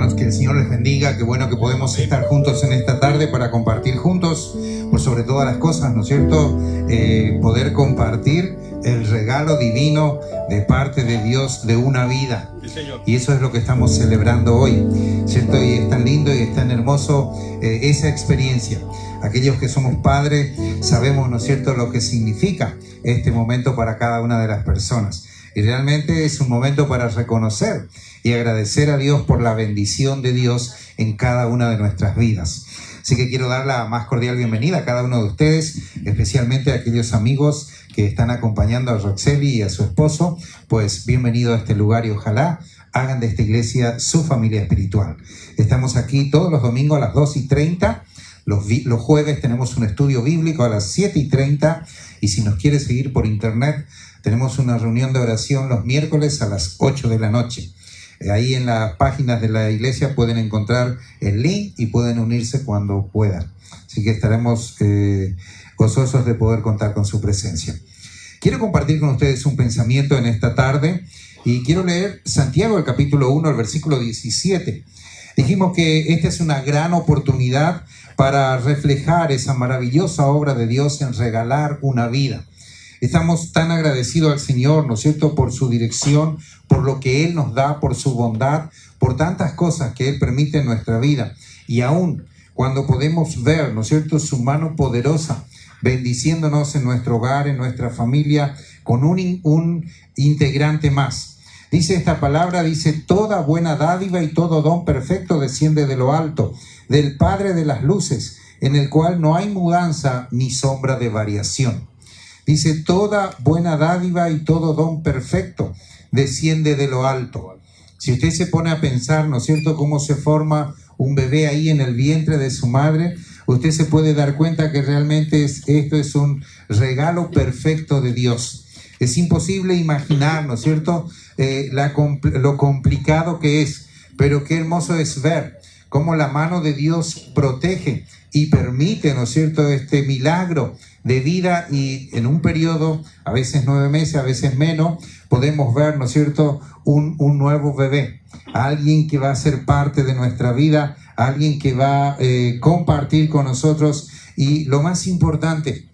hermanos, que el Señor les bendiga. Qué bueno que podemos estar juntos en esta tarde para compartir juntos, por sobre todas las cosas, ¿no es cierto? Poder compartir el regalo divino de parte de Dios de una vida. Sí, Señor. Y eso es lo que estamos celebrando hoy, ¿cierto? Y es tan lindo y es tan hermoso esa experiencia. Aquellos que somos padres sabemos, ¿no es cierto?, lo que significa este momento para cada una de las personas. Y realmente es un momento para reconocer y agradecer a Dios por la bendición de Dios en cada una de nuestras vidas. Así que quiero dar la más cordial bienvenida a cada uno de ustedes, especialmente a aquellos amigos que están acompañando a Roxeli y a su esposo. Pues bienvenido a este lugar y ojalá hagan de esta iglesia su familia espiritual. Estamos aquí todos los domingos a las 2:30. Los jueves tenemos un estudio bíblico a las 7:30. Y si nos quiere seguir por internet, tenemos una reunión de oración los miércoles a las 8 de la noche. Ahí en las páginas de la iglesia pueden encontrar el link y pueden unirse cuando puedan. Así que estaremos gozosos de poder contar con su presencia. Quiero compartir con ustedes un pensamiento en esta tarde y quiero leer Santiago, el capítulo 1, el versículo 17. Dijimos que esta es una gran oportunidad para reflejar esa maravillosa obra de Dios en regalar una vida. Estamos tan agradecidos al Señor, ¿no es cierto?, por su dirección, por lo que Él nos da, por su bondad, por tantas cosas que Él permite en nuestra vida. Y aún cuando podemos ver, ¿no es cierto?, su mano poderosa, bendiciéndonos en nuestro hogar, en nuestra familia, con un integrante más. Dice esta palabra, dice: toda buena dádiva y todo don perfecto desciende de lo alto, del Padre de las luces, en el cual no hay mudanza ni sombra de variación. Dice: toda buena dádiva y todo don perfecto desciende de lo alto. Si usted se pone a pensar, ¿no es cierto?, cómo se forma un bebé ahí en el vientre de su madre, usted se puede dar cuenta que realmente esto es un regalo perfecto de Dios. Es imposible imaginar, ¿no es cierto?, lo complicado que es, pero qué hermoso es ver cómo la mano de Dios protege y permite, ¿no es cierto?, este milagro de vida, y en un periodo, a veces 9 meses, a veces menos, podemos ver, ¿no es cierto?, un nuevo bebé, alguien que va a ser parte de nuestra vida, alguien que va a compartir con nosotros. Y lo más importante,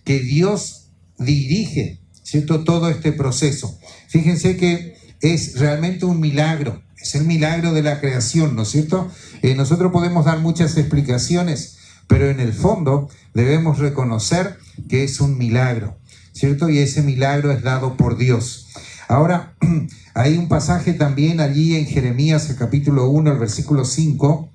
que Dios dirige, ¿cierto?, todo este proceso. Fíjense que es realmente un milagro, es el milagro de la creación, ¿no es cierto? Nosotros podemos dar muchas explicaciones, pero en el fondo debemos reconocer que es un milagro, ¿cierto? Y ese milagro es dado por Dios. Ahora, hay un pasaje también allí en Jeremías, el capítulo 1, el versículo 5,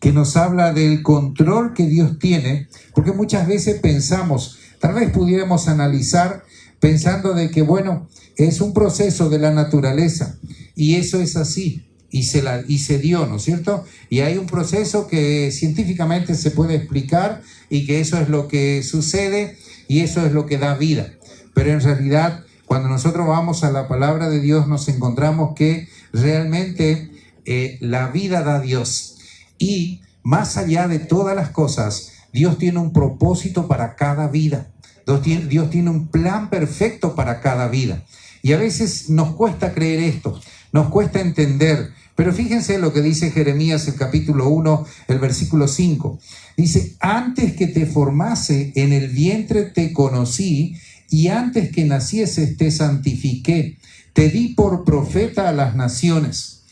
que nos habla del control que Dios tiene, porque muchas veces pensamos, tal vez pudiéramos analizar pensando de que, bueno, es un proceso de la naturaleza y eso es así. Y se dio, ¿no es cierto? Y hay un proceso que científicamente se puede explicar y que eso es lo que sucede y eso es lo que da vida. Pero en realidad, cuando nosotros vamos a la palabra de Dios, nos encontramos que realmente la vida da Dios. Y más allá de todas las cosas, Dios tiene un propósito para cada vida. Dios tiene un plan perfecto para cada vida. Y a veces nos cuesta creer esto, nos cuesta entender. Pero fíjense lo que dice Jeremías, el capítulo 1, el versículo 5. Dice: antes que te formase en el vientre te conocí, y antes que nacieses te santifiqué, te di por profeta a las naciones.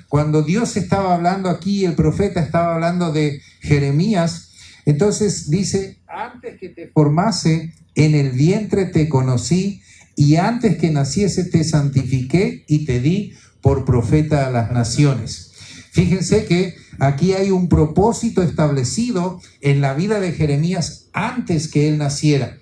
Cuando Dios estaba hablando aquí, el profeta estaba hablando de Jeremías, entonces dice: antes que te formase en el vientre te conocí, y antes que naciese te santifiqué y te di por profeta a las naciones. Fíjense que aquí hay un propósito establecido en la vida de Jeremías antes que él naciera.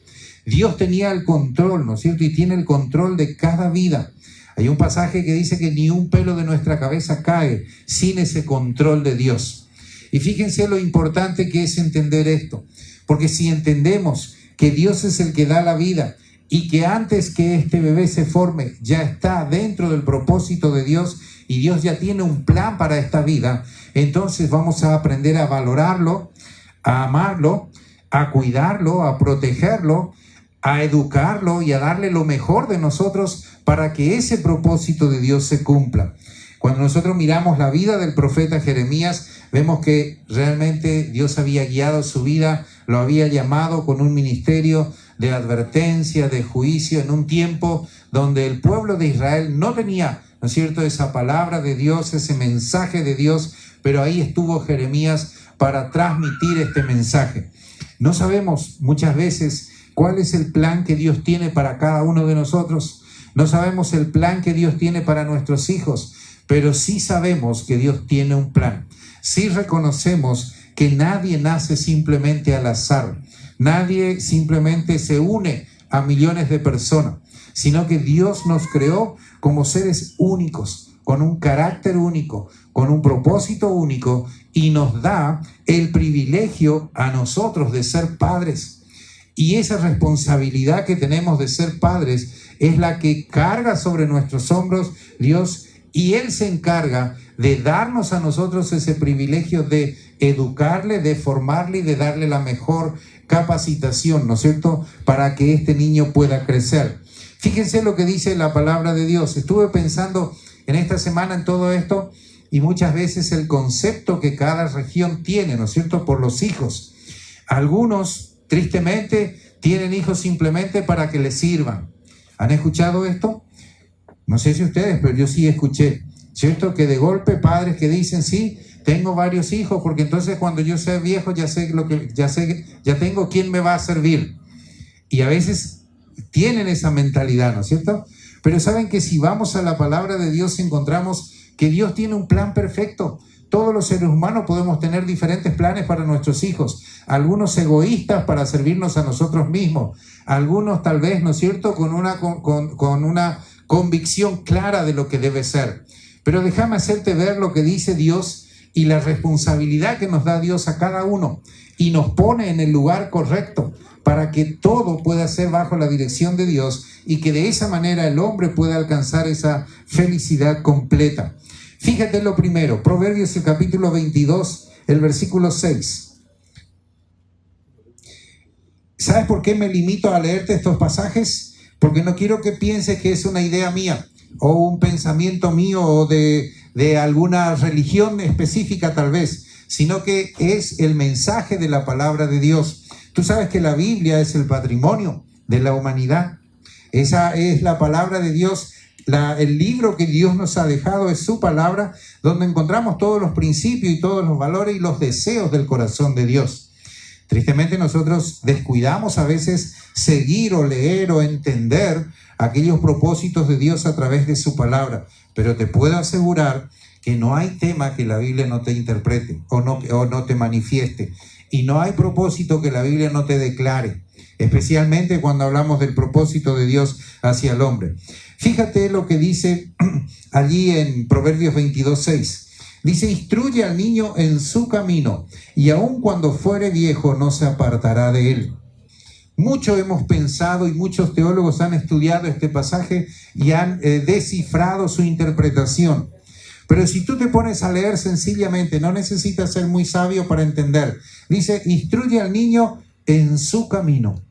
Dios tenía el control, ¿no es cierto? Y tiene el control de cada vida. Hay un pasaje que dice que ni un pelo de nuestra cabeza cae sin ese control de Dios. Y fíjense lo importante que es entender esto, porque si entendemos que Dios es el que da la vida y que antes que este bebé se forme ya está dentro del propósito de Dios y Dios ya tiene un plan para esta vida, entonces vamos a aprender a valorarlo, a amarlo, a cuidarlo, a protegerlo, a educarlo y a darle lo mejor de nosotros para que ese propósito de Dios se cumpla. Cuando nosotros miramos la vida del profeta Jeremías, vemos que realmente Dios había guiado su vida, lo había llamado con un ministerio de advertencia, de juicio, en un tiempo donde el pueblo de Israel no tenía, ¿no es cierto?, esa palabra de Dios, ese mensaje de Dios, pero ahí estuvo Jeremías para transmitir este mensaje. No sabemos muchas veces cuál es el plan que Dios tiene para cada uno de nosotros. No sabemos el plan que Dios tiene para nuestros hijos, pero sí sabemos que Dios tiene un plan. Sí reconocemos que nadie nace simplemente al azar. Nadie simplemente se une a millones de personas, sino que Dios nos creó como seres únicos, con un carácter único, con un propósito único, y nos da el privilegio a nosotros de ser padres. Y esa responsabilidad que tenemos de ser padres es la que carga sobre nuestros hombros Dios, y Él se encarga de darnos a nosotros ese privilegio de educarle, de formarle y de darle la mejor capacitación, ¿no es cierto?, para que este niño pueda crecer. Fíjense lo que dice la palabra de Dios. Estuve pensando en esta semana en todo esto, y muchas veces el concepto que cada región tiene, ¿no es cierto?, por los hijos. Algunos, tristemente, tienen hijos simplemente para que les sirvan. ¿Han escuchado esto? No sé si ustedes, pero yo sí escuché, ¿cierto?, que de golpe padres que dicen, sí, tengo varios hijos, porque entonces cuando yo sea viejo ya tengo quién me va a servir. Y a veces tienen esa mentalidad, ¿no es cierto? Pero saben que si vamos a la palabra de Dios encontramos que Dios tiene un plan perfecto. Todos los seres humanos podemos tener diferentes planes para nuestros hijos. Algunos egoístas para servirnos a nosotros mismos. Algunos tal vez, ¿no es cierto?, con una convicción clara de lo que debe ser. Pero déjame hacerte ver lo que dice Dios y la responsabilidad que nos da Dios a cada uno. Y nos pone en el lugar correcto para que todo pueda ser bajo la dirección de Dios y que de esa manera el hombre pueda alcanzar esa felicidad completa. Fíjate lo primero, Proverbios el capítulo 22, el versículo 6. ¿Sabes por qué me limito a leerte estos pasajes? Porque no quiero que pienses que es una idea mía o un pensamiento mío o de alguna religión específica tal vez, sino que es el mensaje de la palabra de Dios. Tú sabes que la Biblia es el patrimonio de la humanidad. Esa es la palabra de Dios. El libro que Dios nos ha dejado es su palabra, donde encontramos todos los principios y todos los valores y los deseos del corazón de Dios. Tristemente nosotros descuidamos a veces seguir o leer o entender aquellos propósitos de Dios a través de su palabra, pero te puedo asegurar que no hay tema que la Biblia no te interprete o no te manifieste, y no hay propósito que la Biblia no te declare, especialmente cuando hablamos del propósito de Dios hacia el hombre. Fíjate lo que dice allí en Proverbios 22:6. Dice, instruye al niño en su camino, y aun cuando fuere viejo no se apartará de él. Mucho hemos pensado y muchos teólogos han estudiado este pasaje y han descifrado su interpretación. Pero si tú te pones a leer sencillamente, no necesitas ser muy sabio para entender. Dice, instruye al niño en su camino.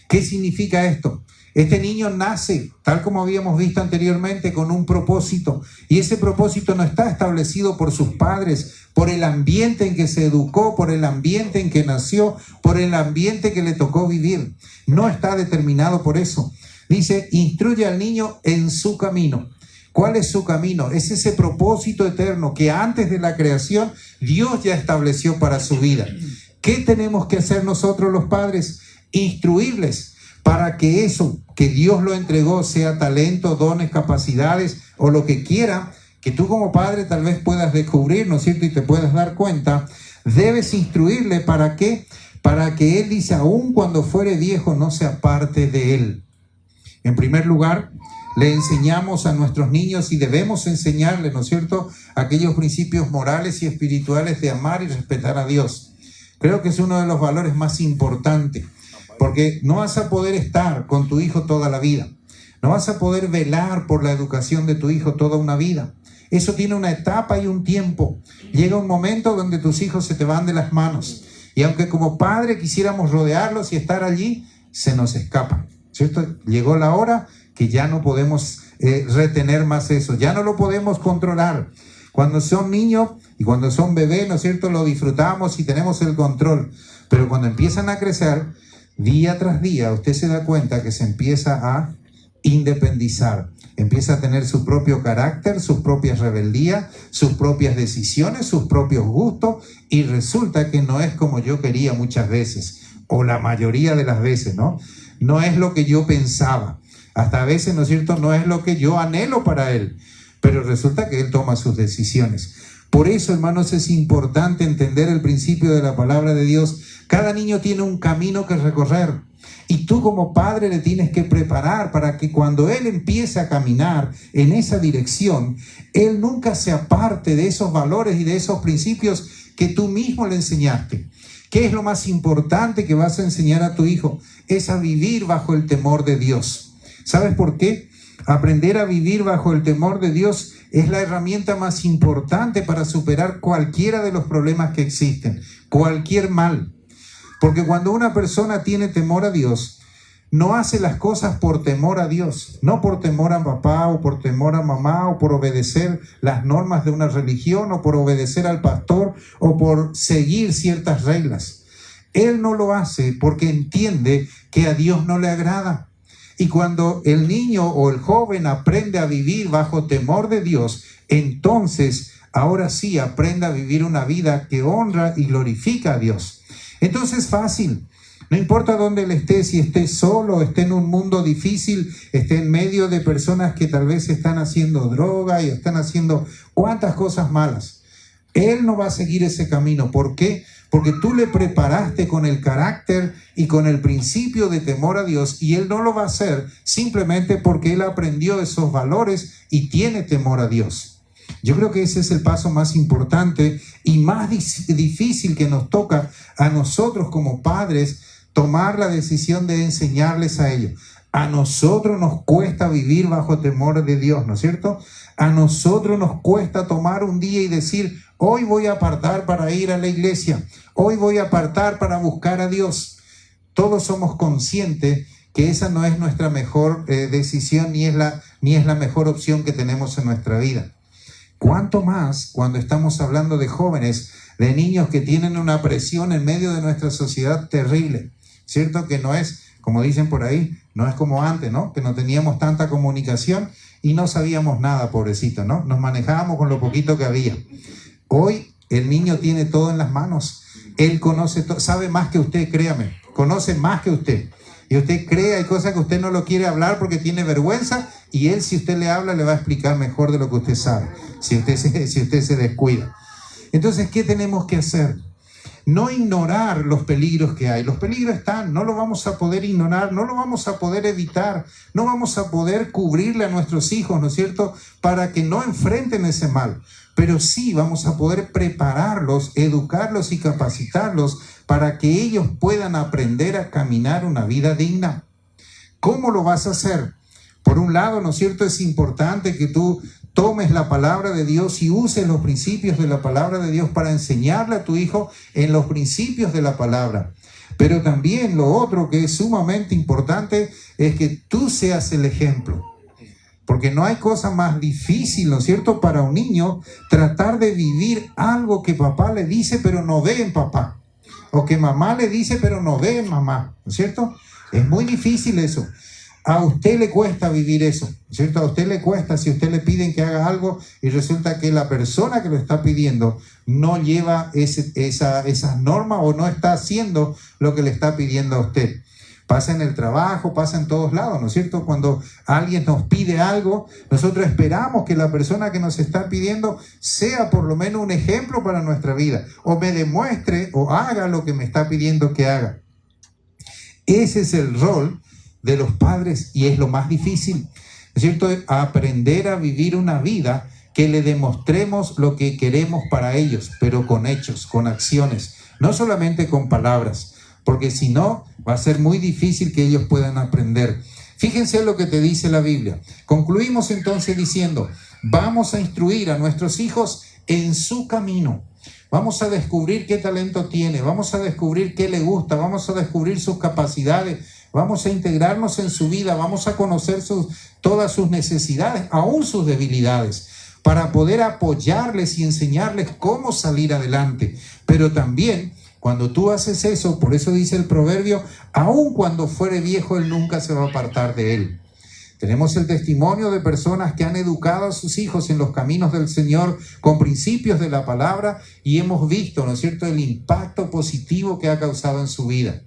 ¿Qué significa esto? Este niño nace, tal como habíamos visto anteriormente, con un propósito. Y ese propósito no está establecido por sus padres, por el ambiente en que se educó, por el ambiente en que nació, por el ambiente que le tocó vivir. No está determinado por eso. Dice, instruye al niño en su camino. ¿Cuál es su camino? Es ese propósito eterno que antes de la creación Dios ya estableció para su vida. ¿Qué tenemos que hacer nosotros los padres? Instruirles para que eso que Dios lo entregó, sea talento, dones, capacidades o lo que quiera, que tú como padre tal vez puedas descubrir, ¿no es cierto?, y te puedas dar cuenta. Debes instruirle ¿para qué? Para que él, dice, aun cuando fuere viejo no se aparte de él. En primer lugar, le enseñamos a nuestros niños, y debemos enseñarles, ¿no es cierto?, aquellos principios morales y espirituales de amar y respetar a Dios. Creo que es uno de los valores más importantes, porque no vas a poder estar con tu hijo toda la vida. No vas a poder velar por la educación de tu hijo toda una vida. Eso tiene una etapa y un tiempo. Llega un momento donde tus hijos se te van de las manos. Y aunque como padre quisiéramos rodearlos y estar allí, se nos escapan, ¿cierto? Llegó la hora que ya no podemos retener más eso, ya no lo podemos controlar. Cuando son niños y cuando son bebés, ¿no es cierto?, lo disfrutamos y tenemos el control. Pero cuando empiezan a crecer, día tras día, usted se da cuenta que se empieza a independizar. Empieza a tener su propio carácter, sus propias rebeldías, sus propias decisiones, sus propios gustos, y resulta que no es como yo quería muchas veces, o la mayoría de las veces, ¿no? No es lo que yo pensaba. Hasta a veces, ¿no es cierto?, no es lo que yo anhelo para él, pero resulta que él toma sus decisiones. Por eso, hermanos, es importante entender el principio de la palabra de Dios. Cada niño tiene un camino que recorrer, y tú como padre le tienes que preparar para que cuando él empiece a caminar en esa dirección, él nunca se aparte de esos valores y de esos principios que tú mismo le enseñaste. ¿Qué es lo más importante que vas a enseñar a tu hijo? Es a vivir bajo el temor de Dios. ¿Sabes por qué? Aprender a vivir bajo el temor de Dios es la herramienta más importante para superar cualquiera de los problemas que existen, cualquier mal. Porque cuando una persona tiene temor a Dios, no hace las cosas por temor a Dios, no por temor a papá o por temor a mamá o por obedecer las normas de una religión o por obedecer al pastor o por seguir ciertas reglas. Él no lo hace porque entiende que a Dios no le agrada. Y cuando el niño o el joven aprende a vivir bajo temor de Dios, entonces ahora sí aprende a vivir una vida que honra y glorifica a Dios. Entonces es fácil, no importa dónde él esté, si esté solo, esté en un mundo difícil, esté en medio de personas que tal vez están haciendo droga y están haciendo cuantas cosas malas. Él no va a seguir ese camino. ¿Por qué? Porque tú le preparaste con el carácter y con el principio de temor a Dios, y él no lo va a hacer simplemente porque él aprendió esos valores y tiene temor a Dios. Yo creo que ese es el paso más importante y más difícil que nos toca a nosotros como padres, tomar la decisión de enseñarles a ellos. A nosotros nos cuesta vivir bajo temor de Dios, ¿no es cierto? A nosotros nos cuesta tomar un día y decir, hoy voy a apartar para ir a la iglesia, hoy voy a apartar para buscar a Dios. Todos somos conscientes que esa no es nuestra mejor decisión, ni es la mejor opción que tenemos en nuestra vida. ¿Cuánto más cuando estamos hablando de jóvenes, de niños que tienen una presión en medio de nuestra sociedad terrible? ¿Cierto? Que no es, como dicen por ahí, no es como antes, ¿no? Que no teníamos tanta comunicación y no sabíamos nada, pobrecito, ¿no? Nos manejábamos con lo poquito que había. Hoy el niño tiene todo en las manos. Él conoce todo, sabe más que usted, créame, conoce más que usted. Y usted cree, hay cosas que usted no lo quiere hablar porque tiene vergüenza, y él, si usted le habla, le va a explicar mejor de lo que usted sabe, si usted se descuida. Entonces, ¿qué tenemos que hacer? No ignorar los peligros que hay. Los peligros están, no lo vamos a poder ignorar, no lo vamos a poder evitar, no vamos a poder cubrirle a nuestros hijos, ¿no es cierto?, para que no enfrenten ese mal. Pero sí vamos a poder prepararlos, educarlos y capacitarlos para que ellos puedan aprender a caminar una vida digna. ¿Cómo lo vas a hacer? Por un lado, ¿no es cierto?, es importante que tú tomes la palabra de Dios y uses los principios de la palabra de Dios para enseñarle a tu hijo en los principios de la palabra. Pero también lo otro que es sumamente importante es que tú seas el ejemplo. Porque no hay cosa más difícil, ¿no es cierto?, para un niño tratar de vivir algo que papá le dice pero no ve en papá. O que mamá le dice pero no ve en mamá, ¿no es cierto? Es muy difícil eso. A usted le cuesta vivir eso, ¿no es cierto? A usted le cuesta si usted le piden que haga algo y resulta que la persona que lo está pidiendo no lleva esas normas o no está haciendo lo que le está pidiendo a usted. Pasa en el trabajo, pasa en todos lados, ¿no es cierto? Cuando alguien nos pide algo, nosotros esperamos que la persona que nos está pidiendo sea por lo menos un ejemplo para nuestra vida, o me demuestre o haga lo que me está pidiendo que haga. Ese es el rol de los padres y es lo más difícil, ¿no es cierto? Aprender a vivir una vida que le demostremos lo que queremos para ellos, pero con hechos, con acciones, no solamente con palabras. Porque si no, va a ser muy difícil que ellos puedan aprender. Fíjense lo que te dice la Biblia. Concluimos entonces diciendo, vamos a instruir a nuestros hijos en su camino. Vamos a descubrir qué talento tiene, vamos a descubrir qué le gusta, vamos a descubrir sus capacidades, vamos a integrarnos en su vida, vamos a conocer todas sus necesidades, aún sus debilidades, para poder apoyarles y enseñarles cómo salir adelante. Pero también, cuando tú haces eso, por eso dice el proverbio, aun cuando fuere viejo, él nunca se va a apartar de él. Tenemos el testimonio de personas que han educado a sus hijos en los caminos del Señor con principios de la palabra y hemos visto, ¿no es cierto?, el impacto positivo que ha causado en su vida.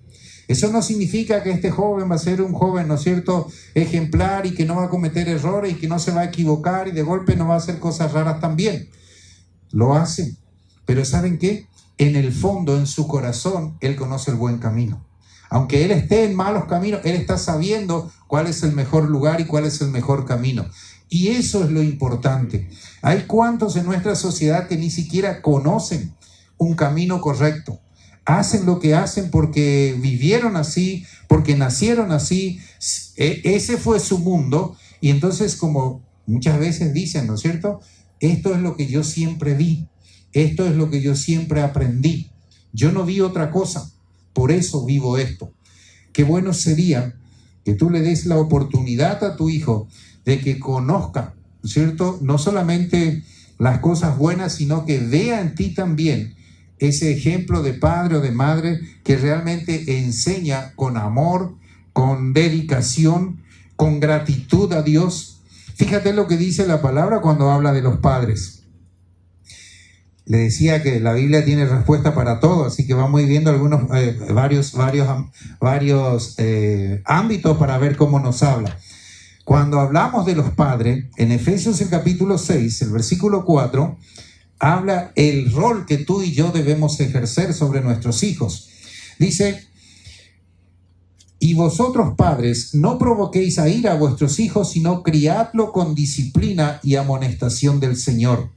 Eso no significa que este joven va a ser un joven, ¿no es cierto?, ejemplar y que no va a cometer errores y que no se va a equivocar y de golpe no va a hacer cosas raras también. Lo hace. Pero ¿saben qué? En el fondo, en su corazón, él conoce el buen camino. Aunque él esté en malos caminos, él está sabiendo cuál es el mejor lugar y cuál es el mejor camino. Y eso es lo importante. Hay cuantos en nuestra sociedad que ni siquiera conocen un camino correcto. Hacen lo que hacen porque vivieron así, porque nacieron así. Ese fue su mundo. Y entonces, como muchas veces dicen, ¿no es cierto? Esto es lo que yo siempre vi. Esto es lo que yo siempre aprendí. Yo no vi otra cosa. Por eso vivo esto. Qué bueno sería que tú le des la oportunidad a tu hijo de que conozca, ¿no es cierto?, no solamente las cosas buenas, sino que vea en ti también ese ejemplo de padre o de madre que realmente enseña con amor, con dedicación, con gratitud a Dios. Fíjate lo que dice la palabra cuando habla de los padres. Le decía que la Biblia tiene respuesta para todo, así que vamos viendo varios ámbitos para ver cómo nos habla. Cuando hablamos de los padres, en Efesios el capítulo 6, el versículo 4, habla el rol que tú y yo debemos ejercer sobre nuestros hijos. Dice, y vosotros padres, no provoquéis a ira a vuestros hijos, sino criadlo con disciplina y amonestación del Señor.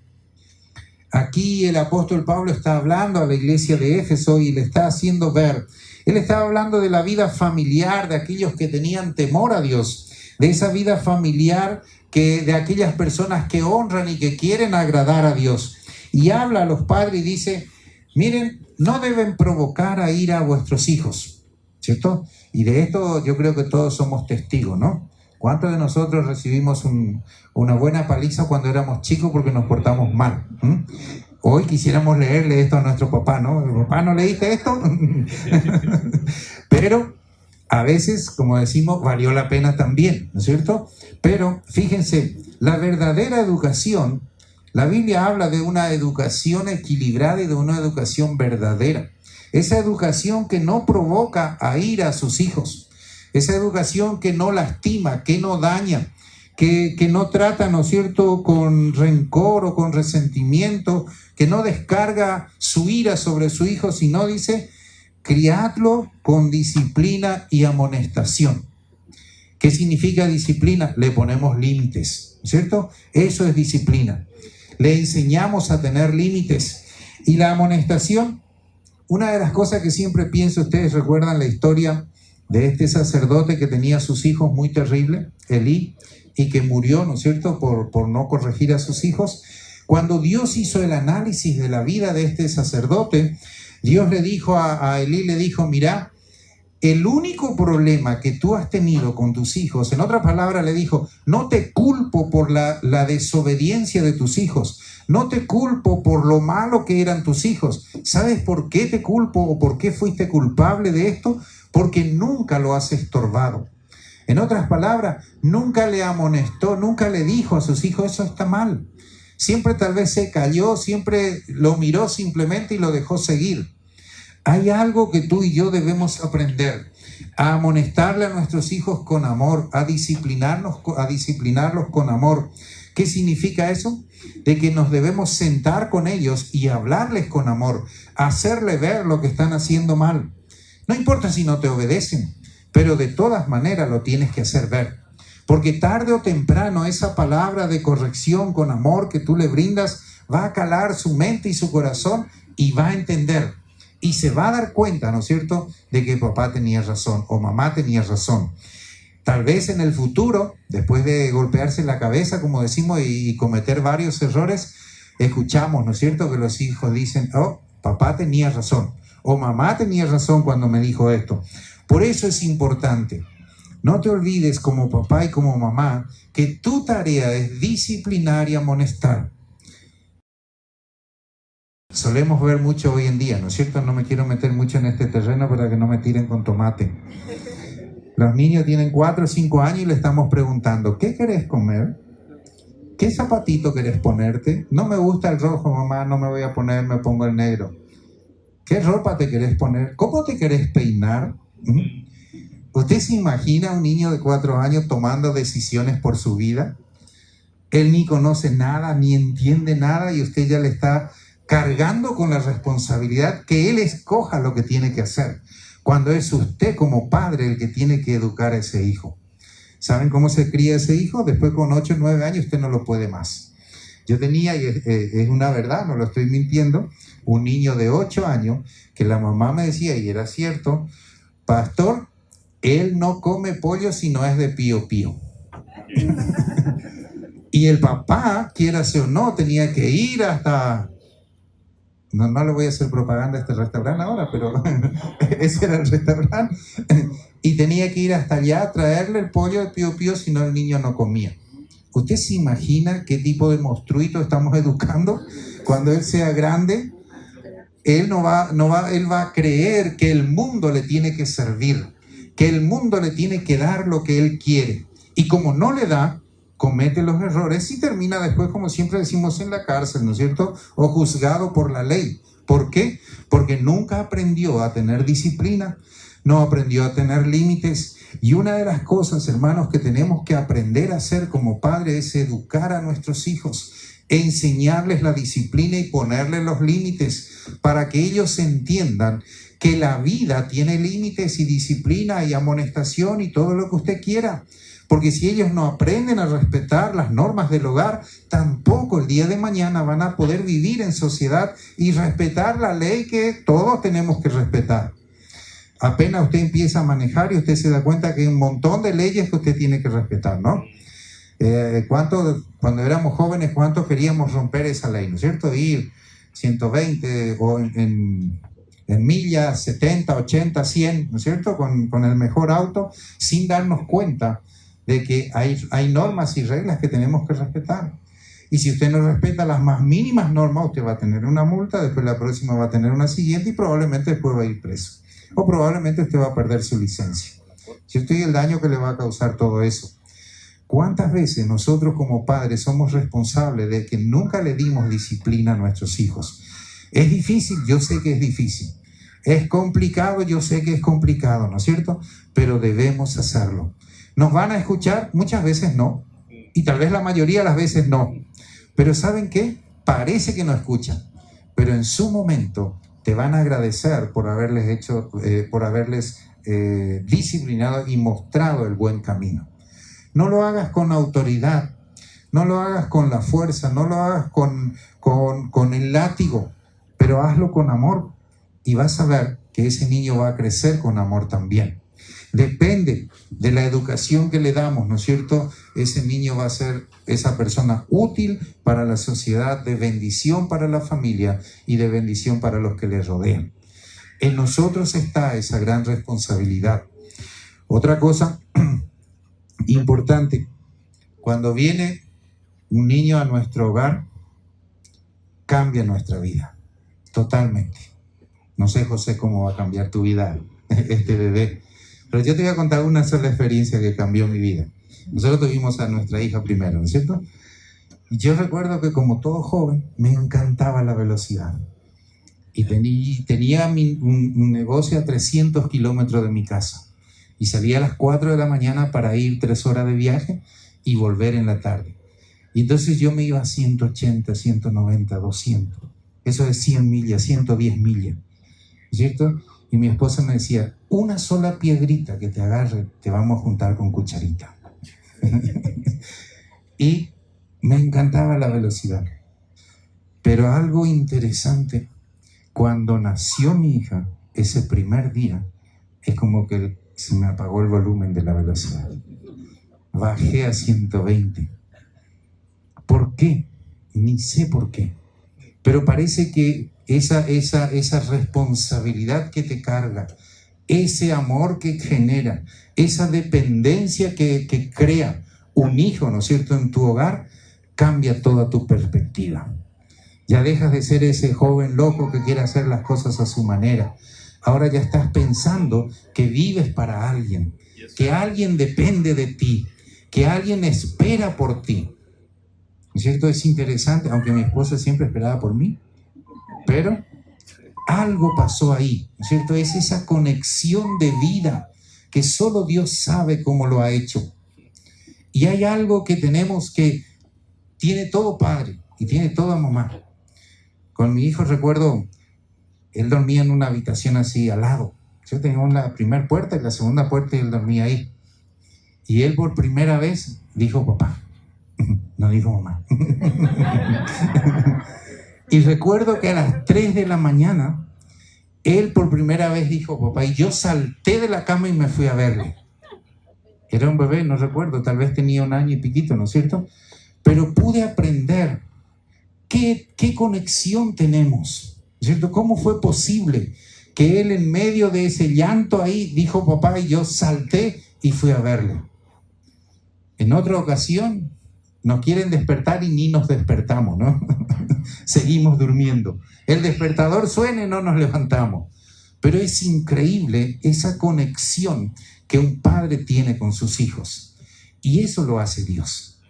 Aquí el apóstol Pablo está hablando a la iglesia de Éfeso y le está haciendo ver. Él estaba hablando de la vida familiar, de aquellos que tenían temor a Dios, de esa vida familiar de aquellas personas que honran y que quieren agradar a Dios. Y habla a los padres y dice, miren, no deben provocar a ira a vuestros hijos, ¿cierto? Y de esto yo creo que todos somos testigos, ¿no? ¿Cuántos de nosotros recibimos una buena paliza cuando éramos chicos porque nos portamos mal? Hoy quisiéramos leerle esto a nuestro papá, ¿no? ¿Papá, no leíste esto? Pero a veces, como decimos, valió la pena también, ¿no es cierto? Pero fíjense, la verdadera educación, la Biblia habla de una educación equilibrada y de una educación verdadera. Esa educación que no provoca a ira a sus hijos. Esa educación que no lastima, que no daña, que no trata, ¿no es cierto?, con rencor o con resentimiento, que no descarga su ira sobre su hijo, sino dice, criadlo con disciplina y amonestación. ¿Qué significa disciplina? Le ponemos límites, ¿cierto? Eso es disciplina. Le enseñamos a tener límites. Y la amonestación, una de las cosas que siempre pienso, ustedes recuerdan la historia de este sacerdote que tenía a sus hijos muy terrible, Elí, y que murió, ¿no es cierto?, por no corregir a sus hijos. Cuando Dios hizo el análisis de la vida de este sacerdote, Dios le dijo a Elí, le dijo, mira, el único problema que tú has tenido con tus hijos, en otras palabras le dijo, no te culpo por la desobediencia de tus hijos, no te culpo por lo malo que eran tus hijos. ¿Sabes por qué te culpo o por qué fuiste culpable de esto? Porque nunca lo has estorbado. En otras palabras, nunca le amonestó, nunca le dijo a sus hijos, eso está mal. Siempre tal vez se calló, siempre lo miró simplemente y lo dejó seguir. Hay algo que tú y yo debemos aprender, a amonestarle a nuestros hijos con amor, a disciplinarlos con amor. ¿Qué significa eso? De que nos debemos sentar con ellos y hablarles con amor, hacerle ver lo que están haciendo mal. No importa si no te obedecen, pero de todas maneras lo tienes que hacer ver. Porque tarde o temprano esa palabra de corrección con amor que tú le brindas va a calar su mente y su corazón y va a entender. Y se va a dar cuenta, ¿no es cierto?, de que papá tenía razón o mamá tenía razón. Tal vez en el futuro, después de golpearse la cabeza, como decimos, y cometer varios errores, escuchamos, ¿no es cierto?, que los hijos dicen, oh, papá tenía razón. O mamá tenía razón cuando me dijo esto. Por eso es importante. No te olvides como papá y como mamá que tu tarea es disciplinar y amonestar. Solemos ver mucho hoy en día, ¿no es cierto? No me quiero meter mucho en este terreno para que no me tiren con tomate. Los niños tienen 4 o 5 años y le estamos preguntando, ¿qué querés comer? ¿Qué zapatito querés ponerte? No me gusta el rojo, mamá, no me voy a poner, me pongo el negro. ¿Qué ropa te querés poner? ¿Cómo te querés peinar? ¿Usted se imagina a un niño de 4 años tomando decisiones por su vida? Él ni conoce nada, ni entiende nada y usted ya le está cargando con la responsabilidad que él escoja lo que tiene que hacer, cuando es usted como padre el que tiene que educar a ese hijo. ¿Saben cómo se cría ese hijo? Después con 8 o 9 años usted no lo puede más. Yo tenía, y es una verdad, no lo estoy mintiendo, un niño de 8 años que la mamá me decía, y era cierto, pastor, él no come pollo si no es de pío pío. Y el papá, quierase o no, tenía que ir hasta... No le voy a hacer propaganda a este restaurante ahora, pero ese era el restaurante. Y tenía que ir hasta allá a traerle el pollo de pío pío, si no el niño no comía. ¿Usted se imagina qué tipo de monstruito estamos educando? Cuando él sea grande, él él va a creer que el mundo le tiene que servir, que el mundo le tiene que dar lo que él quiere. Y como no le da, comete los errores y termina después, como siempre decimos, en la cárcel, ¿no es cierto? O juzgado por la ley. ¿Por qué? Porque nunca aprendió a tener disciplina, no aprendió a tener límites. Y una de las cosas, hermanos, que tenemos que aprender a hacer como padres es educar a nuestros hijos, enseñarles la disciplina y ponerles los límites para que ellos entiendan que la vida tiene límites y disciplina y amonestación y todo lo que usted quiera. Porque si ellos no aprenden a respetar las normas del hogar, tampoco el día de mañana van a poder vivir en sociedad y respetar la ley que todos tenemos que respetar. Apenas usted empieza a manejar y usted se da cuenta que hay un montón de leyes que usted tiene que respetar, ¿no? Cuando éramos jóvenes, ¿cuántos queríamos romper esa ley, ¿no es cierto? Ir 120 o en millas, 70, 80, 100, ¿no es cierto? Con el mejor auto, sin darnos cuenta de que hay normas y reglas que tenemos que respetar. Y si usted no respeta las más mínimas normas, usted va a tener una multa, después la próxima va a tener una siguiente y probablemente después va a ir preso. O probablemente usted va a perder su licencia. Si usted y el daño que le va a causar todo eso. ¿Cuántas veces nosotros como padres somos responsables de que nunca le dimos disciplina a nuestros hijos? Es difícil, yo sé que es difícil. Es complicado, yo sé que es complicado, ¿no es cierto? Pero debemos hacerlo. ¿Nos van a escuchar? Muchas veces no. Y tal vez la mayoría de las veces no. Pero ¿saben qué? Parece que no escuchan. Pero en su momento te van a agradecer por haberles disciplinado y mostrado el buen camino. No lo hagas con autoridad. No lo hagas con la fuerza. No lo hagas con el látigo. Pero hazlo con amor. Y vas a ver que ese niño va a crecer con amor también. Depende de la educación que le damos, ¿no es cierto? Ese niño va a ser esa persona útil para la sociedad, de bendición para la familia y de bendición para los que le rodean. En nosotros está esa gran responsabilidad. Otra cosa importante, cuando viene un niño a nuestro hogar, cambia nuestra vida, totalmente. No sé, José, cómo va a cambiar tu vida este bebé. Pero yo te voy a contar una sola experiencia que cambió mi vida. Nosotros tuvimos a nuestra hija primero, ¿no es cierto? Y yo recuerdo que como todo joven, me encantaba la velocidad. Y tenía un negocio a 300 kilómetros de mi casa. Y salía a las 4 de la mañana para ir 3 horas de viaje y volver en la tarde. Y entonces yo me iba a 180, 190, 200. Eso es 100 millas, 110 millas. ¿Cierto? Y mi esposa me decía, una sola piedrita que te agarre, te vamos a juntar con cucharita. Y me encantaba la velocidad. Pero algo interesante, cuando nació mi hija, ese primer día, es como que se me apagó el volumen de la velocidad. Bajé a 120. ¿Por qué? Ni sé por qué. Pero parece que esa responsabilidad que te carga ese amor que genera, esa dependencia que crea un hijo, ¿no es cierto?, en tu hogar, cambia toda tu perspectiva. Ya dejas de ser ese joven loco que quiere hacer las cosas a su manera. Ahora ya estás pensando que vives para alguien, que alguien depende de ti, que alguien espera por ti. ¿No es cierto? Es interesante, aunque mi esposa siempre esperaba por mí, pero algo pasó ahí, ¿no es cierto? Es esa conexión de vida que solo Dios sabe cómo lo ha hecho. Y hay algo que tenemos que tiene todo padre y tiene toda mamá. Con mi hijo recuerdo, él dormía en una habitación así al lado. Yo tenía una primera puerta y la segunda puerta y él dormía ahí. Y él por primera vez dijo papá, no dijo mamá. Y recuerdo que a las 3 de la mañana, él por primera vez dijo papá, y yo salté de la cama y me fui a verle. Era un bebé, no recuerdo, tal vez tenía 1 año y piquito, ¿no es cierto? Pero pude aprender qué conexión tenemos, ¿cierto? ¿Cómo fue posible que él en medio de ese llanto ahí dijo papá y yo salté y fui a verle? En otra ocasión nos quieren despertar y ni nos despertamos, ¿no? Seguimos durmiendo. El despertador suena y no nos levantamos. Pero es increíble esa conexión que un padre tiene con sus hijos. Y eso lo hace Dios.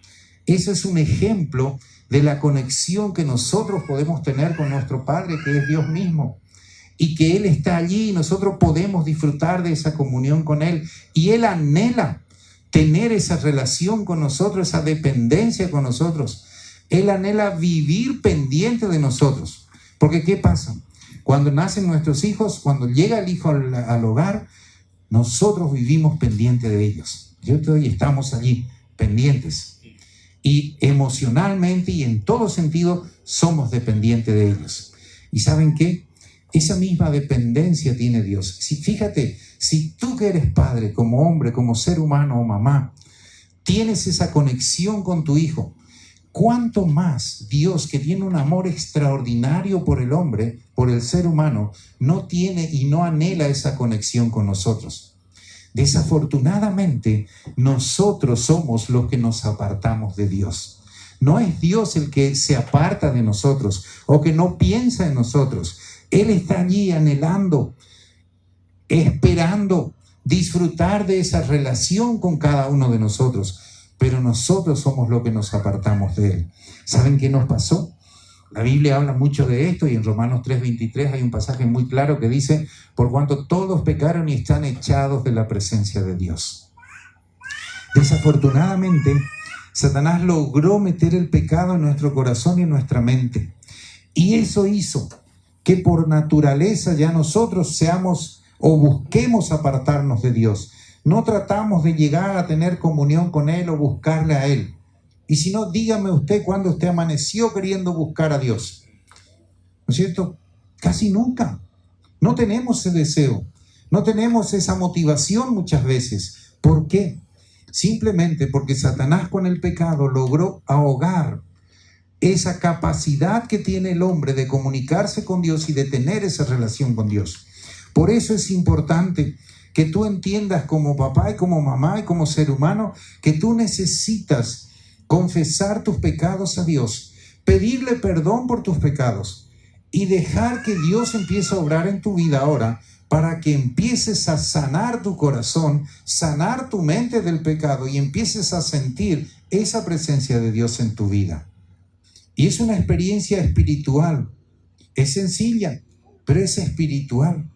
Eso es un ejemplo de la conexión que nosotros podemos tener con nuestro Padre, que es Dios mismo. Y que Él está allí y nosotros podemos disfrutar de esa comunión con Él. Y Él anhela tener esa relación con nosotros, esa dependencia con nosotros. Él anhela vivir pendiente de nosotros. Porque ¿qué pasa? Cuando nacen nuestros hijos, cuando llega el hijo al hogar, nosotros vivimos pendiente de ellos. Y estamos allí pendientes. Y emocionalmente y en todo sentido somos dependientes de ellos. ¿Y saben qué? Esa misma dependencia tiene Dios. Fíjate, si tú que eres padre, como hombre, como ser humano o mamá, tienes esa conexión con tu hijo, ¿cuánto más Dios, que tiene un amor extraordinario por el hombre, por el ser humano, no tiene y no anhela esa conexión con nosotros? Desafortunadamente, nosotros somos los que nos apartamos de Dios. No es Dios el que se aparta de nosotros o que no piensa en nosotros. Él está allí anhelando, esperando disfrutar de esa relación con cada uno de nosotros. Pero nosotros somos los que nos apartamos de Él. ¿Saben qué nos pasó? La Biblia habla mucho de esto y en Romanos 3:23 hay un pasaje muy claro que dice: por cuanto todos pecaron y están echados de la presencia de Dios. Desafortunadamente, Satanás logró meter el pecado en nuestro corazón y en nuestra mente. Y eso hizo que por naturaleza ya nosotros seamos o busquemos apartarnos de Dios. No tratamos de llegar a tener comunión con Él o buscarle a Él. Y si no, dígame usted cuándo usted amaneció queriendo buscar a Dios. ¿No es cierto? Casi nunca. No tenemos ese deseo. No tenemos esa motivación muchas veces. ¿Por qué? Simplemente porque Satanás con el pecado logró ahogar esa capacidad que tiene el hombre de comunicarse con Dios y de tener esa relación con Dios. Por eso es importante que tú entiendas como papá y como mamá y como ser humano que tú necesitas confesar tus pecados a Dios, pedirle perdón por tus pecados y dejar que Dios empiece a obrar en tu vida ahora para que empieces a sanar tu corazón, sanar tu mente del pecado y empieces a sentir esa presencia de Dios en tu vida. Y es una experiencia espiritual. Es sencilla, pero es espiritual.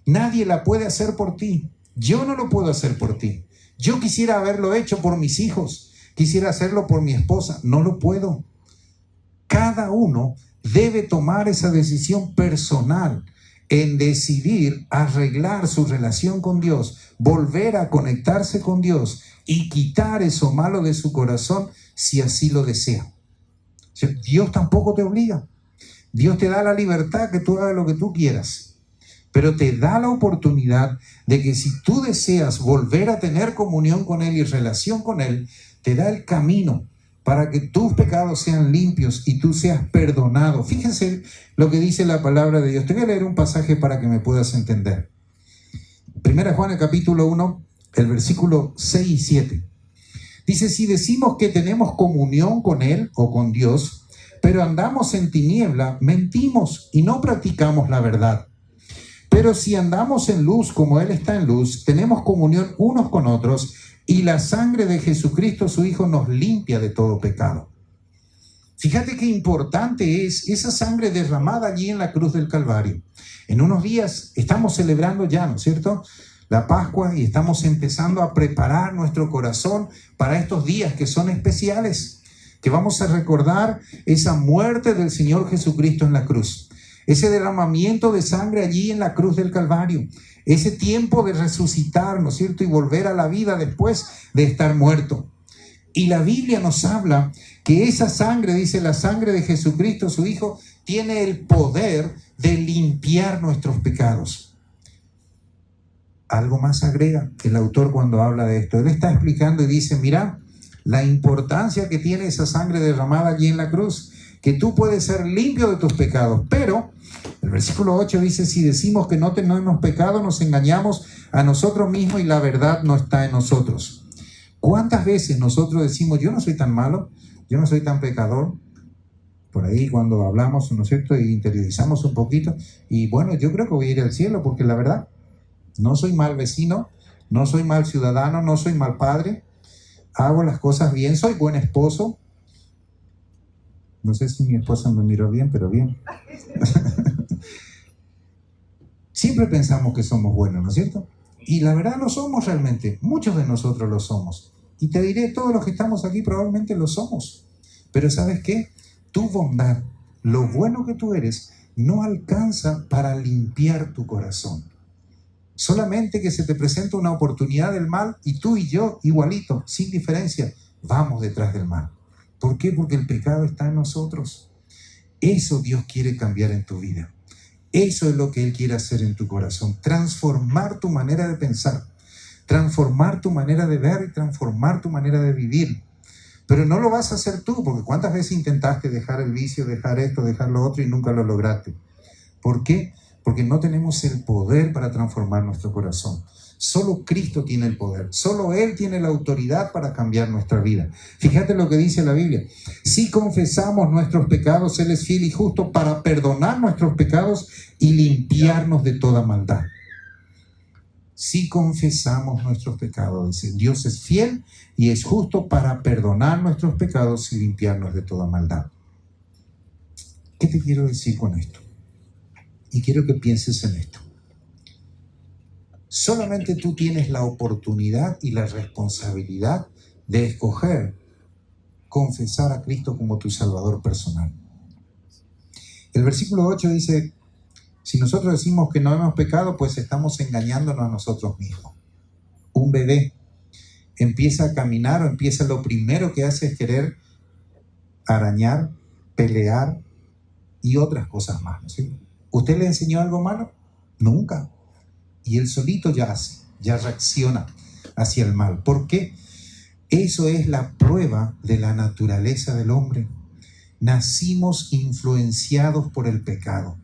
Nadie la puede hacer por ti. Yo no lo puedo hacer por ti. Yo quisiera haberlo hecho por mis hijos. Quisiera hacerlo por mi esposa. No lo puedo. Cada uno debe tomar esa decisión personal en decidir arreglar su relación con Dios, volver a conectarse con Dios y quitar eso malo de su corazón si así lo desea. Dios tampoco te obliga. Dios te da la libertad que tú hagas lo que tú quieras, pero te da la oportunidad de que si tú deseas volver a tener comunión con Él y relación con Él, te da el camino para que tus pecados sean limpios y tú seas perdonado. Fíjense lo que dice la palabra de Dios. Te voy a leer un pasaje para que me puedas entender. Primera Juan, el capítulo 1, el versículo 6 y 7. Dice, si decimos que tenemos comunión con Él o con Dios, pero andamos en tiniebla, mentimos y no practicamos la verdad. Pero si andamos en luz como Él está en luz, tenemos comunión unos con otros y la sangre de Jesucristo, su Hijo, nos limpia de todo pecado. Fíjate qué importante es esa sangre derramada allí en la cruz del Calvario. En unos días estamos celebrando ya, ¿no es cierto?, la Pascua, y estamos empezando a preparar nuestro corazón para estos días que son especiales, que vamos a recordar esa muerte del Señor Jesucristo en la cruz, ese derramamiento de sangre allí en la cruz del Calvario, ese tiempo de resucitar, ¿no es cierto?, y volver a la vida después de estar muerto. Y la Biblia nos habla que esa sangre, dice, la sangre de Jesucristo, su Hijo, tiene el poder de limpiar nuestros pecados. Algo más agrega el autor cuando habla de esto. Él está explicando y dice, mira, la importancia que tiene esa sangre derramada allí en la cruz, que tú puedes ser limpio de tus pecados. Pero el versículo 8 dice, si decimos que no tenemos pecado, nos engañamos a nosotros mismos y la verdad no está en nosotros. ¿Cuántas veces nosotros decimos, yo no soy tan malo, yo no soy tan pecador? Por ahí cuando hablamos, ¿no es cierto?, y interiorizamos un poquito, y bueno, yo creo que voy a ir al cielo, porque la verdad, no soy mal vecino, no soy mal ciudadano, no soy mal padre, hago las cosas bien, soy buen esposo. No sé si mi esposa me miró bien, pero bien. Siempre pensamos que somos buenos, ¿no es cierto? Y la verdad lo somos realmente, muchos de nosotros lo somos. Y te diré, todos los que estamos aquí probablemente lo somos. Pero ¿sabes qué? Tu bondad, lo bueno que tú eres, no alcanza para limpiar tu corazón. Solamente que se te presenta una oportunidad del mal y tú y yo, igualito, sin diferencia, vamos detrás del mal. ¿Por qué? Porque el pecado está en nosotros. Eso Dios quiere cambiar en tu vida. Eso es lo que Él quiere hacer en tu corazón. Transformar tu manera de pensar, transformar tu manera de ver y transformar tu manera de vivir. Pero no lo vas a hacer tú, porque ¿cuántas veces intentaste dejar el vicio, dejar esto, dejar lo otro y nunca lo lograste? ¿Por qué? Porque no tenemos el poder para transformar nuestro corazón. Solo Cristo tiene el poder. Solo Él tiene la autoridad para cambiar nuestra vida. Fíjate lo que dice la Biblia. Si confesamos nuestros pecados, Él es fiel y justo para perdonar nuestros pecados y limpiarnos de toda maldad. Si confesamos nuestros pecados, dice, Dios es fiel y es justo para perdonar nuestros pecados y limpiarnos de toda maldad. ¿Qué te quiero decir con esto? Y quiero que pienses en esto. Solamente tú tienes la oportunidad y la responsabilidad de escoger confesar a Cristo como tu Salvador personal. El versículo 8 dice, si nosotros decimos que no hemos pecado, pues estamos engañándonos a nosotros mismos. Un bebé empieza a caminar o empieza, lo primero que hace es querer arañar, pelear y otras cosas más, ¿no es cierto? ¿Usted le enseñó algo malo? Nunca. Y él solito ya hace, ya reacciona hacia el mal. ¿Por qué? Eso es la prueba de la naturaleza del hombre. Nacimos influenciados por el pecado.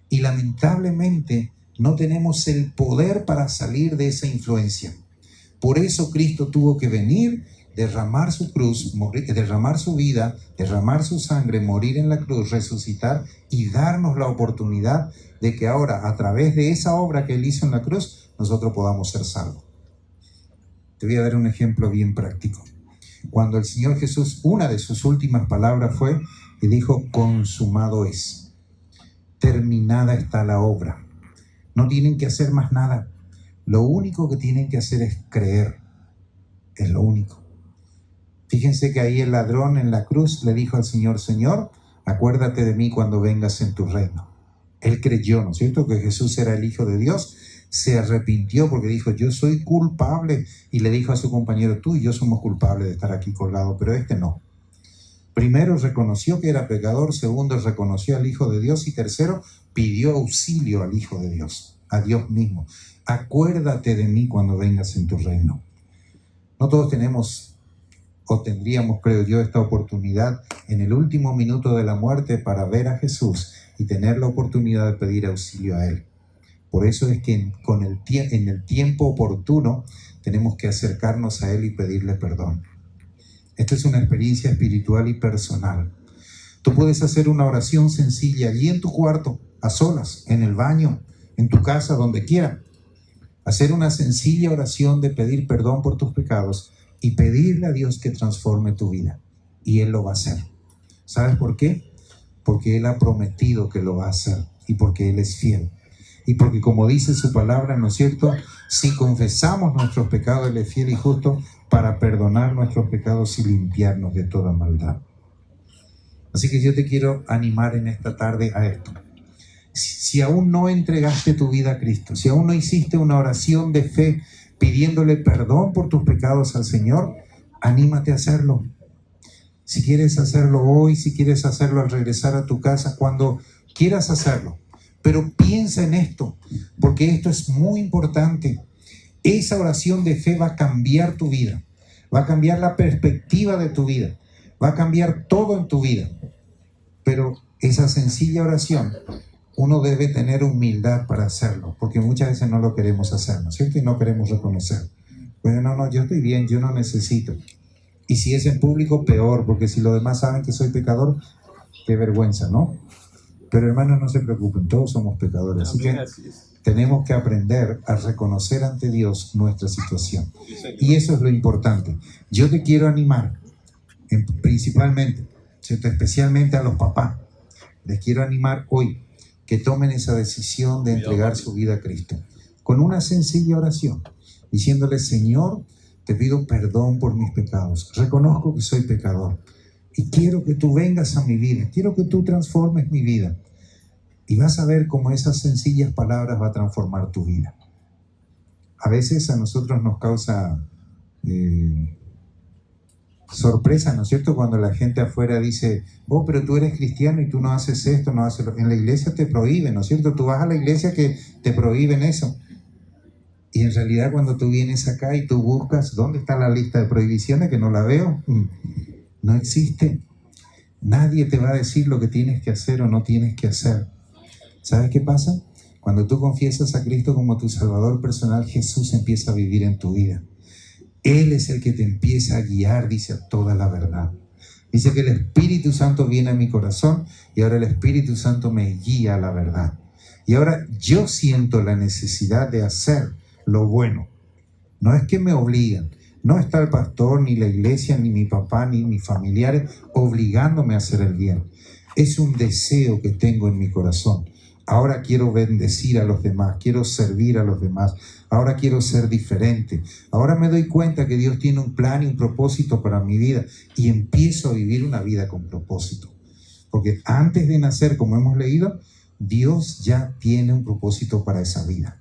Y lamentablemente no tenemos el poder para salir de esa influencia. Por eso Cristo tuvo que venir, derramar su cruz, morir, derramar su vida, derramar su sangre, morir en la cruz, resucitar y darnos la oportunidad de que ahora, a través de esa obra que Él hizo en la cruz, nosotros podamos ser salvos. Te voy a dar un ejemplo bien práctico. Cuando el Señor Jesús, una de sus últimas palabras fue y dijo, consumado es. Terminada está la obra. No tienen que hacer más nada. Lo único que tienen que hacer es creer. Es lo único. Fíjense que ahí el ladrón en la cruz le dijo al Señor, Señor, acuérdate de mí cuando vengas en tu reino. Él creyó, ¿no es cierto?, que Jesús era el Hijo de Dios. Se arrepintió porque dijo, yo soy culpable. Y le dijo a su compañero, tú y yo somos culpables de estar aquí colgados, pero este no. Primero reconoció que era pecador, segundo reconoció al Hijo de Dios y tercero pidió auxilio al Hijo de Dios, a Dios mismo. Acuérdate de mí cuando vengas en tu reino. No todos tenemos o tendríamos, creo yo, esta oportunidad en el último minuto de la muerte para ver a Jesús y tener la oportunidad de pedir auxilio a Él. Por eso es que en el tiempo oportuno tenemos que acercarnos a Él y pedirle perdón. Esta es una experiencia espiritual y personal. Tú puedes hacer una oración sencilla allí en tu cuarto, a solas, en el baño, en tu casa, donde quiera. Hacer una sencilla oración de pedir perdón por tus pecados y pedirle a Dios que transforme tu vida. Y Él lo va a hacer. ¿Sabes por qué? Porque Él ha prometido que lo va a hacer y porque Él es fiel. Y porque, como dice su palabra, ¿no es cierto? Si confesamos nuestros pecados, Él es fiel y justo para perdonar nuestros pecados y limpiarnos de toda maldad. Así que yo te quiero animar en esta tarde a esto. Si aún no entregaste tu vida a Cristo, si aún no hiciste una oración de fe pidiéndole perdón por tus pecados al Señor, anímate a hacerlo. Si quieres hacerlo hoy, si quieres hacerlo al regresar a tu casa, cuando quieras hacerlo. Pero piensa en esto, porque esto es muy importante. Esa oración de fe va a cambiar tu vida, va a cambiar la perspectiva de tu vida, va a cambiar todo en tu vida. Pero esa sencilla oración, uno debe tener humildad para hacerlo, porque muchas veces no lo queremos hacer, ¿no es cierto? Y no queremos reconocer. Bueno, no, yo estoy bien, yo no necesito. Y si es en público, peor, porque si los demás saben que soy pecador, qué vergüenza, ¿no? Pero hermanos, no se preocupen, todos somos pecadores. Así que tenemos que aprender a reconocer ante Dios nuestra situación. Y eso es lo importante. Yo te quiero animar, principalmente, ¿cierto? Especialmente a los papás. Les quiero animar hoy que tomen esa decisión de entregar su vida a Cristo. Con una sencilla oración, diciéndole: Señor, te pido perdón por mis pecados. Reconozco que soy pecador. Y quiero que tú vengas a mi vida. Quiero que tú transformes mi vida. Y vas a ver cómo esas sencillas palabras va a transformar tu vida. A veces a nosotros nos causa sorpresa, ¿no es cierto? Cuando la gente afuera dice: oh, pero tú eres cristiano y tú no haces esto, no haces lo... En la iglesia te prohíben, ¿no es cierto? Tú vas a la iglesia que te prohíben eso. Y en realidad cuando tú vienes acá y tú buscas, ¿dónde está la lista de prohibiciones? Que no la veo. No existe. Nadie te va a decir lo que tienes que hacer o no tienes que hacer. ¿Sabes qué pasa? Cuando tú confiesas a Cristo como tu Salvador personal, Jesús empieza a vivir en tu vida. Él es el que te empieza a guiar, dice, a toda la verdad. Dice que el Espíritu Santo viene a mi corazón y ahora el Espíritu Santo me guía a la verdad. Y ahora yo siento la necesidad de hacer lo bueno. No es que me obligan. No está el pastor, ni la iglesia, ni mi papá, ni mis familiares obligándome a hacer el bien. Es un deseo que tengo en mi corazón. Ahora quiero bendecir a los demás, quiero servir a los demás. Ahora quiero ser diferente. Ahora me doy cuenta que Dios tiene un plan y un propósito para mi vida y empiezo a vivir una vida con propósito. Porque antes de nacer, como hemos leído, Dios ya tiene un propósito para esa vida.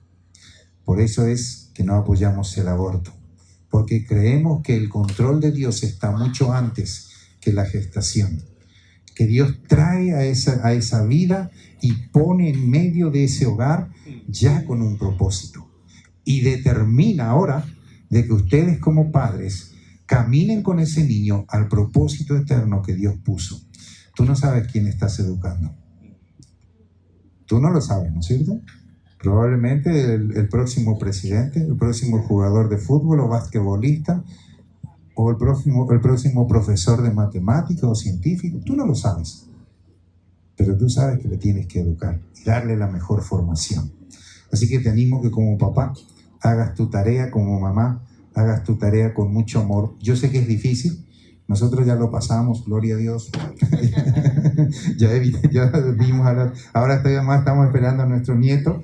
Por eso es que no apoyamos el aborto. Porque creemos que el control de Dios está mucho antes que la gestación. Que Dios trae a esa vida y pone en medio de ese hogar ya con un propósito. Y determina ahora de que ustedes como padres caminen con ese niño al propósito eterno que Dios puso. Tú no sabes quién estás educando. Tú no lo sabes, ¿no es cierto? Probablemente el próximo presidente, el próximo jugador de fútbol o basquetbolista, o el próximo profesor de matemática o científico. Tú no lo sabes, pero tú sabes que le tienes que educar y darle la mejor formación. Así que te animo que como papá hagas tu tarea, como mamá hagas tu tarea con mucho amor. Yo sé que es difícil, nosotros ya lo pasamos, gloria a Dios. ya vimos ahora estamos esperando a nuestro nieto,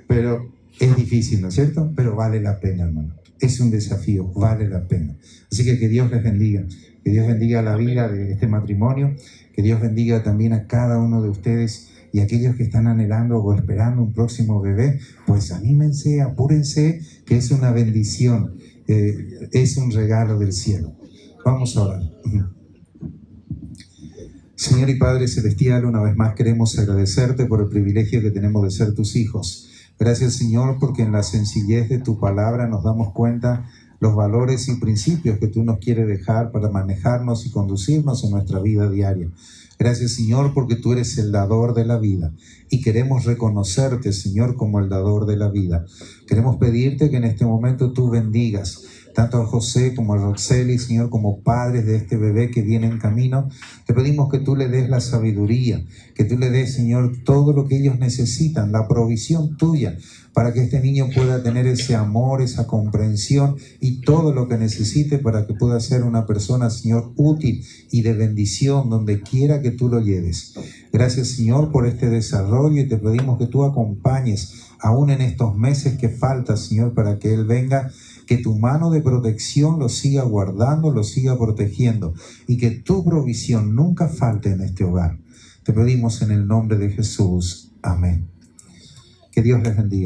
pero es difícil, ¿no es cierto? Pero vale la pena, hermano. Es un desafío, vale la pena. Así que Dios les bendiga. Que Dios bendiga la vida de este matrimonio. Que Dios bendiga también a cada uno de ustedes y aquellos que están anhelando o esperando un próximo bebé. Pues anímense, apúrense, que es una bendición. Es un regalo del cielo. Vamos a orar. Señor y Padre Celestial, una vez más queremos agradecerte por el privilegio que tenemos de ser tus hijos. Gracias, Señor, porque en la sencillez de tu palabra nos damos cuenta los valores y principios que tú nos quieres dejar para manejarnos y conducirnos en nuestra vida diaria. Gracias, Señor, porque tú eres el dador de la vida y queremos reconocerte, Señor, como el dador de la vida. Queremos pedirte que en este momento tú bendigas tanto a José como a Roxeli, Señor, como padres de este bebé que viene en camino. Te pedimos que tú le des la sabiduría, que tú le des, Señor, todo lo que ellos necesitan, la provisión tuya, para que este niño pueda tener ese amor, esa comprensión y todo lo que necesite para que pueda ser una persona, Señor, útil y de bendición donde quiera que tú lo lleves. Gracias, Señor, por este desarrollo y te pedimos que tú acompañes aún en estos meses que falta, Señor, para que él venga, que tu mano de protección lo siga guardando, lo siga protegiendo y que tu provisión nunca falte en este hogar. Te pedimos en el nombre de Jesús. Amén. Que Dios les bendiga.